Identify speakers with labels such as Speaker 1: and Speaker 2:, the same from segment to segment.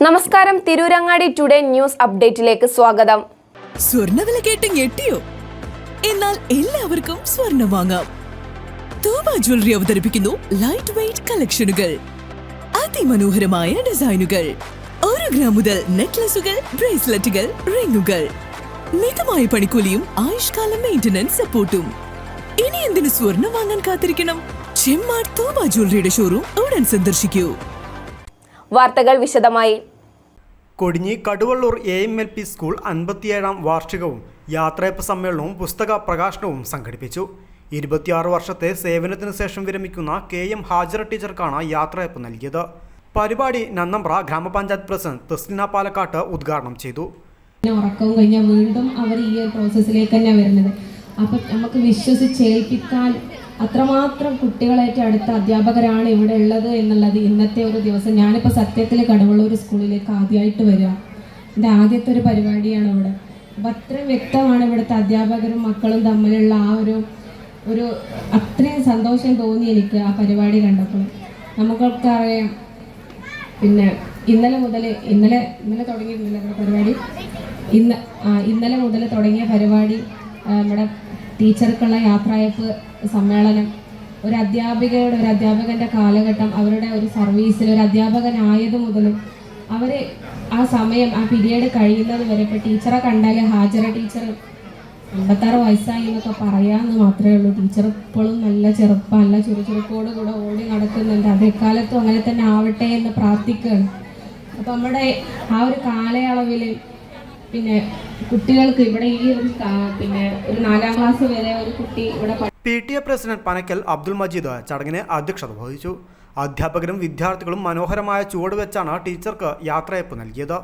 Speaker 1: നമസ്കാരം, Tirurangadi today news അപ്ഡേറ്റിലേക്ക് സ്വാഗതം.
Speaker 2: സ്വർണ്ണവില കേട്ട് ഞെട്ടിയോ? എന്നാൽ എല്ലാവർക്കും സ്വർണ്ണം വാങ്ങാം. തോബ ജ്വല്ലറി അവതരിപ്പിക്കുന്നു ലൈറ്റ് വെയ്റ്റ് കളക്ഷനുകൾ, അതിമനോഹരമായ ഡിസൈനുകൾ, 1 ഗ്രാം മുതൽ നെക്ലസുകൾ, ബ്രേസ്ലെറ്റുകൾ, റിങ്ങുകൾ, മിതമായ പണിക്കൂലിയും ആയുഷ്കാല മെയിന്റനൻസ് സപ്പോർട്ടും. ഇനി എന്തിനു സ്വർണ്ണം വാങ്ങാൻ കാത്തിരിക്കണം? ചെമ്മാട് തോബ ജ്വല്ലറിയുടെ ഷോറൂം ഉടൻ സന്ദർശിക്കൂ.
Speaker 1: വാർത്തകൾ വിശദമായി.
Speaker 3: കൊടിഞ്ഞി കടുവള്ളൂർ AMLP സ്കൂൾ 57-ാം വാർഷികവും യാത്രയപ്പ് സമ്മേളനവും പുസ്തക പ്രകാശനവും സംഘടിപ്പിച്ചു. 26 വർഷത്തെ സേവനത്തിനു ശേഷം വിരമിക്കുന്ന KM ഹാജറ ടീച്ചർക്കാണ് യാത്രയപ്പ് നൽകിയത്. പരിപാടി നന്നമ്പ്ര ഗ്രാമപഞ്ചായത്ത് പ്രസിഡന്റ് തസ്ലിന പാലക്കാട്ട് ഉദ്ഘാടനം ചെയ്തു.
Speaker 4: ഉറക്കവും കഴിഞ്ഞാൽ വീണ്ടും അവർ ഈ ഒരു പ്രോസസ്സിലേക്ക് തന്നെ വരുന്നത്. അപ്പം നമുക്ക് വിശ്വസിച്ചേൽപ്പിക്കാൻ അത്രമാത്രം കുട്ടികളായിട്ട് അടുത്ത അധ്യാപകരാണ് ഇവിടെ ഉള്ളത് എന്നുള്ളത് ഇന്നത്തെ ഒരു ദിവസം. ഞാനിപ്പോൾ സത്യത്തിൽ കടുവള്ളൂർ സ്കൂളിലേക്ക് ആദ്യമായിട്ട് വരിക. എൻ്റെ ആദ്യത്തെ ഒരു പരിപാടിയാണ് ഇവിടെ. അപ്പം അത്രയും വ്യക്തമാണ് ഇവിടുത്തെ അധ്യാപകരും മക്കളും തമ്മിലുള്ള ആ ഒരു അത്രയും സന്തോഷം തോന്നി എനിക്ക് ആ പരിപാടി കണ്ടപ്പോൾ. നമുക്കൊക്കെ അറിയാം, പിന്നെ ഇന്നലെ തുടങ്ങിയിരുന്നില്ല നമ്മുടെ പരിപാടി. ഇന്നലെ മുതൽ തുടങ്ങിയ പരിപാടി നമ്മുടെ ടീച്ചർക്കുള്ള യാത്രയപ്പ് സമ്മേളനം. ഒരു അധ്യാപകൻ്റെ കാലഘട്ടം, അവരുടെ ഒരു സർവീസിൽ ഒരു അധ്യാപകനായത് മുതലും അവർ ആ സമയം ആ പീരീഡ് കഴിയുന്നത് വരെ. ഇപ്പോൾ ടീച്ചറെ കണ്ടാൽ ഹാജറ ടീച്ചർ 56 വയസ്സായി എന്നൊക്കെ പറയാമെന്ന് മാത്രമേ ഉള്ളൂ. ടീച്ചർ ഇപ്പോഴും നല്ല ചെറുപ്പം, നല്ല ചുറുചുറുക്കോട് കൂടെ ഓടി നടക്കുന്നുണ്ട്. അതേക്കാലത്തും അങ്ങനെ തന്നെ ആവട്ടെ എന്ന് പ്രാർത്ഥിക്കുകയാണ്. അപ്പോൾ നമ്മുടെ ആ ഒരു കാലയളവിൽ പിന്നെ കുട്ടികൾക്ക് ഇവിടെ ഈ പിന്നെ ഒരു 4ാം ക്ലാസ് വരെ ഒരു കുട്ടി ഇവിടെ
Speaker 3: PTA പ്രസിഡന്റ് പനക്കൽ അബ്ദുൾ മജീദ് ചടങ്ങിന് അധ്യക്ഷത വഹിച്ചു. അധ്യാപകരും വിദ്യാർത്ഥികളും മനോഹരമായ ചുവടുവെച്ചാണ് ടീച്ചർക്ക് യാത്രയപ്പ് നൽകിയത്.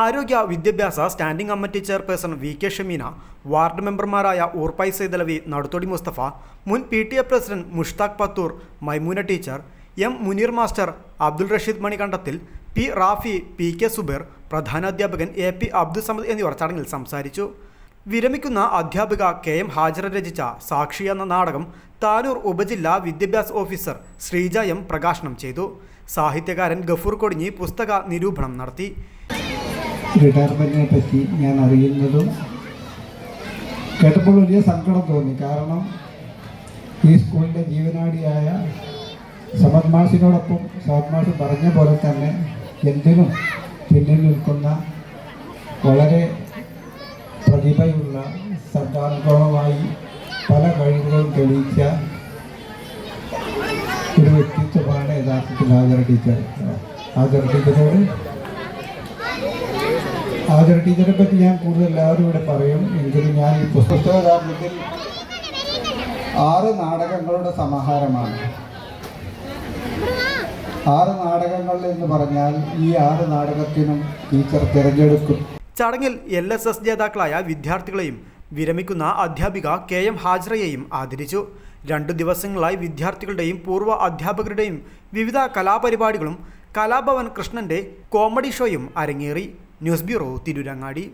Speaker 3: ആരോഗ്യ വിദ്യാഭ്യാസ standing committee chairperson VK Shameena, ward മെമ്പർമാരായ ഊർപ്പായി സൈദലവി, നടുത്തൊടി മുസ്തഫ, മുൻ PTA president Mushtaq Pathur, Maimoona teacher, M Muneer master, Abdul Rasheed Manikandathil, P Rafi, PK Subair, പ്രധാനാധ്യാപകൻ AP അബ്ദുൾ സമദ് എന്നിവർ ചടങ്ങിൽ സംസാരിച്ചു. വിരമിക്കുന്ന അധ്യാപിക KM ഹാജറ രചിച്ച സാക്ഷി എന്ന നാടകം താനൂർ ഉപജില്ലാ വിദ്യാഭ്യാസ ഓഫീസർ ശ്രീജ M പ്രകാശനം ചെയ്തു. സാഹിത്യകാരൻ ഗഫൂർ കൊടിഞ്ഞി പുസ്തക നിരൂപണം നടത്തി.
Speaker 5: റിട്ടയർമെൻറ്റിനെ പറ്റി ഞാൻ അറിയുന്നതും കേട്ടപ്പോൾ വലിയ സങ്കടം തോന്നി. കാരണം ഈ സ്കൂളിൻ്റെ ജീവനാടിയായ സമദ് മാഷിനോടൊപ്പം സമദ് മാഷ് പറഞ്ഞ പോലെ തന്നെ എന്തിനും പിന്നിൽ നിൽക്കുന്ന വളരെ പ്രതിഭയുള്ള സർഗാത്മകമായി പല കഴിവുകളും തെളിയിച്ച ഒരു വ്യക്തിത്വമാണ് യഥാർത്ഥത്തിൽ ഹാജറ ടീച്ചർ. ഹാജറ ടീച്ചറെ പറ്റി ഞാൻ കൂടുതൽ എല്ലാവരും ഇവിടെ പറയും. എങ്കിലും ഞാൻ ഈ പുസ്തകത്തിൽ 6 നാടകങ്ങളുടെ സമാഹാരമാണ്. 6 നാടകങ്ങൾ എന്ന് പറഞ്ഞാൽ ഈ 6 നാടകത്തിനും ടീച്ചർ തിരഞ്ഞെടുക്കും.
Speaker 3: ചടങ്ങിൽ LSS ജേതാക്കളായ വിദ്യാർത്ഥികളെയും വിരമിക്കുന്ന അധ്യാപിക KM ഹാജറയെയും ആദരിച്ചു. 2 ദിവസങ്ങളായി വിദ്യാർത്ഥികളുടെയും പൂർവ്വ അധ്യാപകരുടെയും വിവിധ കലാപരിപാടികളും കലാഭവൻ കൃഷ്ണന്റെ കോമഡി ഷോയും അരങ്ങേറി. News bureau, Tirurangadi.